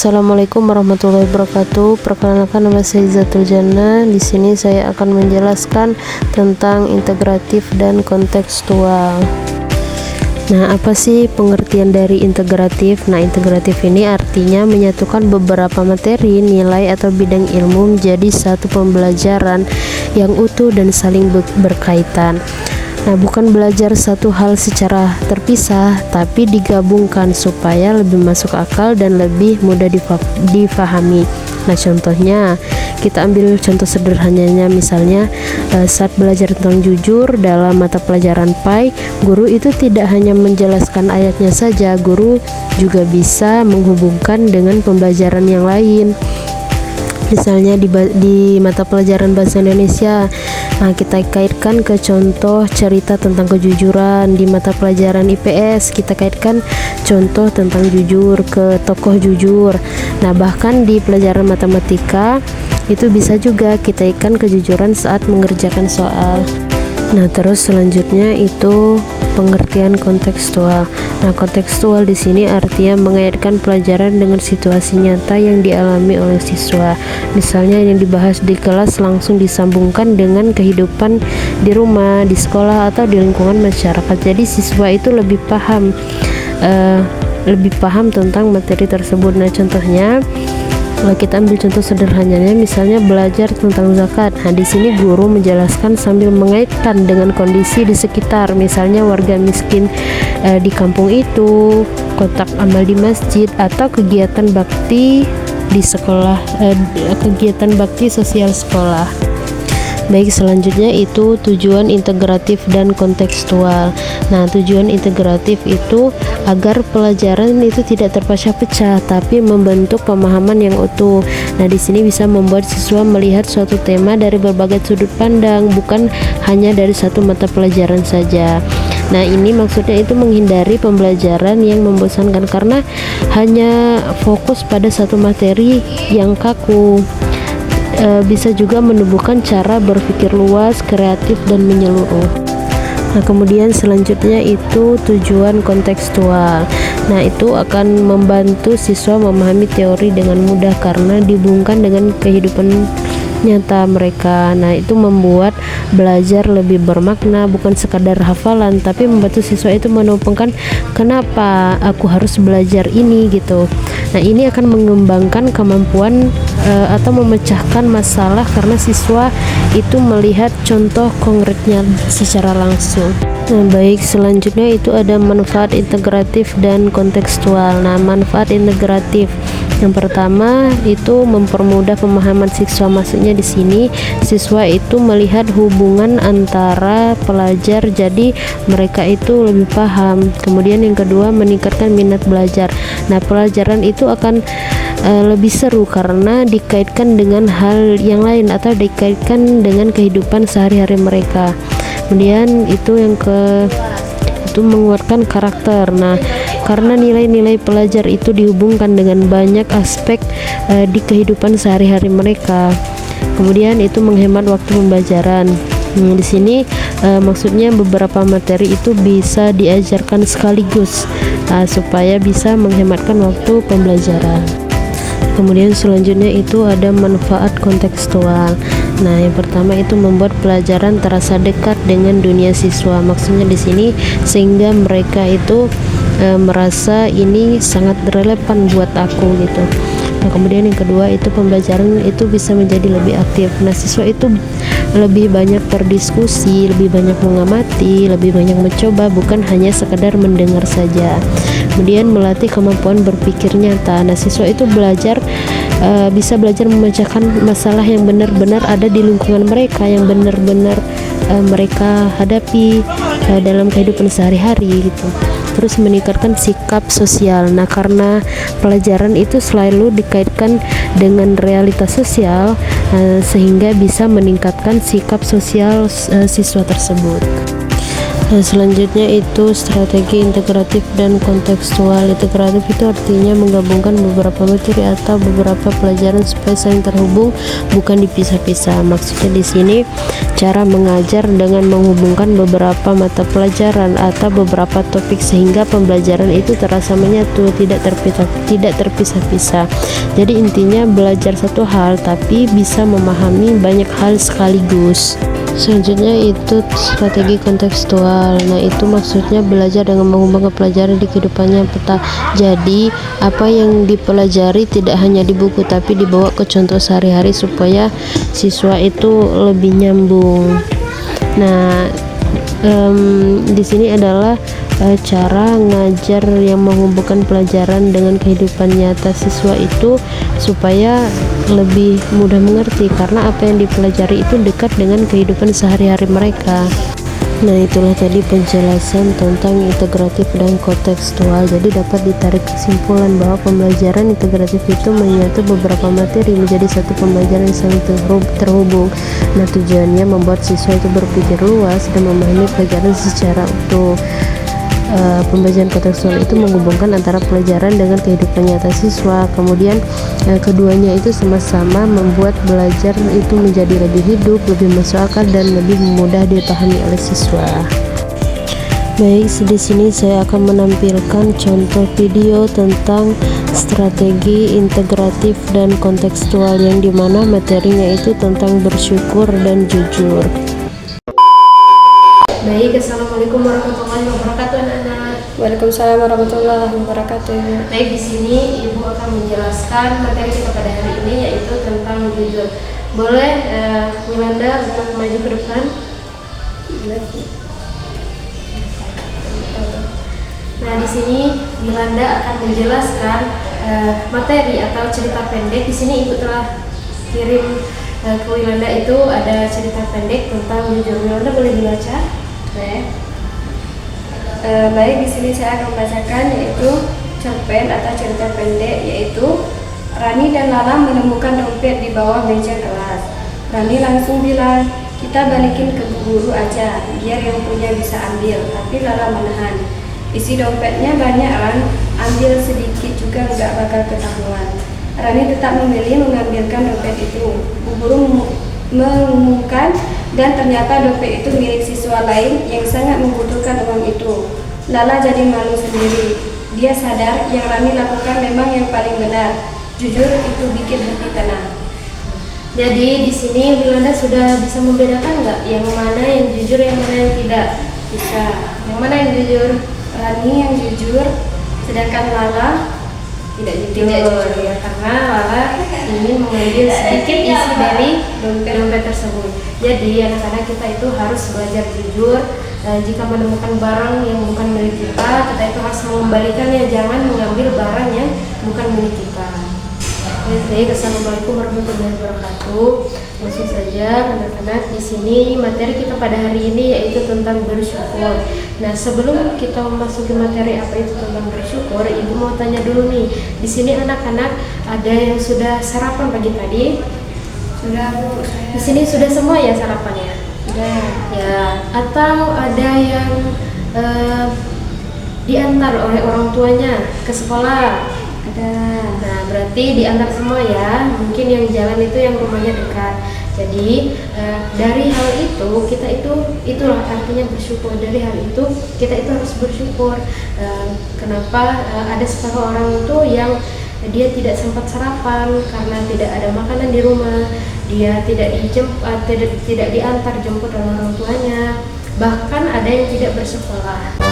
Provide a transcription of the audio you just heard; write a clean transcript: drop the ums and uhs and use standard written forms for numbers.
Assalamualaikum warahmatullahi wabarakatuh. Perkenalkan, nama saya Zatul Jannah. Di sini saya akan menjelaskan tentang integratif dan kontekstual. Nah, apa sih pengertian dari integratif? Nah, integratif ini artinya menyatukan beberapa materi, nilai, atau bidang ilmu menjadi satu pembelajaran yang utuh dan saling berkaitan. Nah, bukan belajar satu hal secara terpisah, tapi digabungkan supaya lebih masuk akal dan lebih mudah difahami. Nah, contohnya, kita ambil contoh sederhananya, misalnya saat belajar tentang jujur dalam mata pelajaran PAI, guru itu tidak hanya menjelaskan ayatnya saja, guru juga bisa menghubungkan dengan pembelajaran yang lain. Misalnya di mata pelajaran bahasa Indonesia, nah, kita kaitkan ke contoh cerita tentang kejujuran. Di mata pelajaran IPS, kita kaitkan contoh tentang jujur ke tokoh jujur. Nah, bahkan di pelajaran matematika itu bisa juga kita kaitkan kejujuran saat mengerjakan soal. Nah, terus selanjutnya itu pengertian kontekstual. Nah, kontekstual di sini artinya mengaitkan pelajaran dengan situasi nyata yang dialami oleh siswa. Misalnya yang dibahas di kelas langsung disambungkan dengan kehidupan di rumah, di sekolah, atau di lingkungan masyarakat. Jadi siswa itu lebih paham tentang materi tersebut. Nah, contohnya kita ambil contoh sederhananya, misalnya belajar tentang zakat. Nah, di sini guru menjelaskan sambil mengaitkan dengan kondisi di sekitar, misalnya warga miskin di kampung itu, kotak amal di masjid, atau kegiatan bakti di sekolah, kegiatan bakti sosial sekolah. Baik, selanjutnya itu tujuan integratif dan kontekstual. Nah, tujuan integratif itu agar pelajaran itu tidak terpecah-pecah, tapi membentuk pemahaman yang utuh. Nah, di sini bisa membuat siswa melihat suatu tema dari berbagai sudut pandang, bukan hanya dari satu mata pelajaran saja. Nah, ini maksudnya itu menghindari pembelajaran yang membosankan karena hanya fokus pada satu materi yang kaku. Bisa juga menumbuhkan cara berpikir luas, kreatif, dan menyeluruh. Nah, kemudian selanjutnya itu tujuan kontekstual. Nah, itu akan membantu siswa memahami teori dengan mudah karena dihubungkan dengan kehidupan nyata mereka. Nah, itu membuat belajar lebih bermakna, bukan sekadar hafalan, tapi membantu siswa itu menemukan kenapa aku harus belajar ini gitu. Nah, ini akan mengembangkan kemampuan atau memecahkan masalah karena siswa itu melihat contoh konkretnya secara langsung. Nah, baik, selanjutnya itu ada manfaat integratif dan kontekstual. Nah, manfaat integratif yang pertama itu mempermudah pemahaman siswa. Maksudnya di sini siswa itu melihat hubungan antara pelajar, jadi mereka itu lebih paham. Kemudian yang kedua, meningkatkan minat belajar. Nah, pelajaran itu akan lebih seru karena dikaitkan dengan hal yang lain atau dikaitkan dengan kehidupan sehari-hari mereka. Kemudian itu menguatkan karakter. Nah, karena nilai-nilai pelajar itu dihubungkan dengan banyak aspek di kehidupan sehari-hari mereka. Kemudian itu menghemat waktu pembelajaran. Di sini maksudnya beberapa materi itu bisa diajarkan sekaligus supaya bisa menghematkan waktu pembelajaran. Kemudian selanjutnya itu ada manfaat kontekstual. Nah, yang pertama itu membuat pelajaran terasa dekat dengan dunia siswa. Maksudnya di sini sehingga mereka itu merasa ini sangat relevan buat aku gitu. Nah, kemudian yang kedua itu pembelajaran itu bisa menjadi lebih aktif. Nah, siswa itu lebih banyak berdiskusi, lebih banyak mengamati, lebih banyak mencoba, bukan hanya sekedar mendengar saja. Kemudian melatih kemampuan berpikir nyata. Nah, siswa itu bisa belajar memecahkan masalah yang benar-benar ada di lingkungan mereka, yang benar-benar mereka hadapi dalam kehidupan sehari-hari gitu. Terus meningkatkan sikap sosial. Nah, karena pelajaran itu selalu dikaitkan dengan realitas sosial, sehingga bisa meningkatkan sikap sosial siswa tersebut. Nah, selanjutnya itu strategi integratif dan kontekstual. Integratif itu artinya menggabungkan beberapa materi atau beberapa pelajaran supaya saling terhubung, bukan dipisah-pisah. Maksudnya di sini cara mengajar dengan menghubungkan beberapa mata pelajaran atau beberapa topik sehingga pembelajaran itu terasa menyatu, tidak terpisah-pisah. Jadi intinya belajar satu hal tapi bisa memahami banyak hal sekaligus. Selanjutnya itu strategi kontekstual. Nah, itu maksudnya belajar dengan menghubungkan pelajaran di kehidupannya peta. Jadi, apa yang dipelajari tidak hanya di buku tapi dibawa ke contoh sehari-hari supaya siswa itu lebih nyambung. Nah, di sini adalah cara ngajar yang menghubungkan pelajaran dengan kehidupan nyata siswa itu supaya lebih mudah mengerti karena apa yang dipelajari itu dekat dengan kehidupan sehari-hari mereka. Nah, itulah tadi penjelasan tentang integratif dan kontekstual. Jadi dapat ditarik kesimpulan bahwa pembelajaran integratif itu menyatu beberapa materi menjadi satu pembelajaran yang saling terhubung. Nah, tujuannya membuat siswa itu berpikir luas dan memahami pelajaran secara utuh. Pembelajaran kontekstual itu menghubungkan antara pelajaran dengan kehidupan nyata siswa. Kemudian keduanya itu sama-sama membuat belajar itu menjadi lebih hidup, lebih masuk akal dan lebih mudah dipahami oleh siswa. Baik, di sini saya akan menampilkan contoh video tentang strategi integratif dan kontekstual yang dimana materinya itu tentang bersyukur dan jujur. Baik, assalamualaikum warahmatullahi wabarakatuh anak-anak. Waalaikumsalam warahmatullahi wabarakatuh. Baik, di sini ibu akan menjelaskan materi kita pada hari ini yaitu tentang jujur. Boleh Wilanda untuk maju ke depan? Nah, di sini Wilanda akan menjelaskan materi atau cerita pendek. Di sini ibu telah kirim ke Wilanda itu ada cerita pendek tentang jujur. Wilanda boleh dibaca? Baik, di sini saya akan membacakan yaitu cerpen atau cerita pendek yaitu Rani dan Lala menemukan dompet di bawah meja kelas. Rani langsung bilang, "Kita balikin ke Bu Guru aja, biar yang punya bisa ambil." Tapi Lala menahan. "Isi dompetnya banyak, Ran, ambil sedikit juga nggak bakal ketahuan." Rani tetap memilih mengambilkan dompet itu. Bu Guru mengumumkan dan ternyata dompet itu milik siswa lain yang sangat membutuhkan uang itu. Lala jadi malu sendiri. Dia sadar yang Rani lakukan memang yang paling benar. Jujur itu bikin hati tenang. Jadi di sini Wilanda sudah bisa membedakan nggak yang mana yang jujur, yang mana yang tidak? Bisa. Yang mana yang jujur? Rani yang jujur, sedangkan Lala tidak jujur ya, karena Lala ingin mengambil sedikit isi dari dompet tersebut. Jadi anak-anak kita itu harus belajar jujur. Jika menemukan barang yang bukan milik kita itu harus mengembalikannya, jangan mengambil barang yang bukan milik kita. Baik, assalamualaikum warahmatullahi wabarakatuh. Langsung saja anak-anak, di sini materi kita pada hari ini yaitu tentang bersyukur. Nah, sebelum kita memasuki materi apa itu tentang bersyukur, ibu mau tanya dulu nih. Di sini anak-anak ada yang sudah sarapan pagi tadi? Sudah, Bu. Di sini sudah semua ya sarapannya? Sudah. Ya, atau ada yang diantar oleh orang tuanya ke sekolah? Ada. Nah, berarti diantar semua ya. Mungkin yang jalan itu yang rumahnya dekat. Jadi dari hal itu itulah artinya bersyukur. Dari hal itu kita itu harus bersyukur. Kenapa ada separuh orang itu yang dia tidak sempat sarapan karena tidak ada makanan di rumah, dia tidak diantar jemput oleh orang tuanya, bahkan ada yang tidak bersekolah.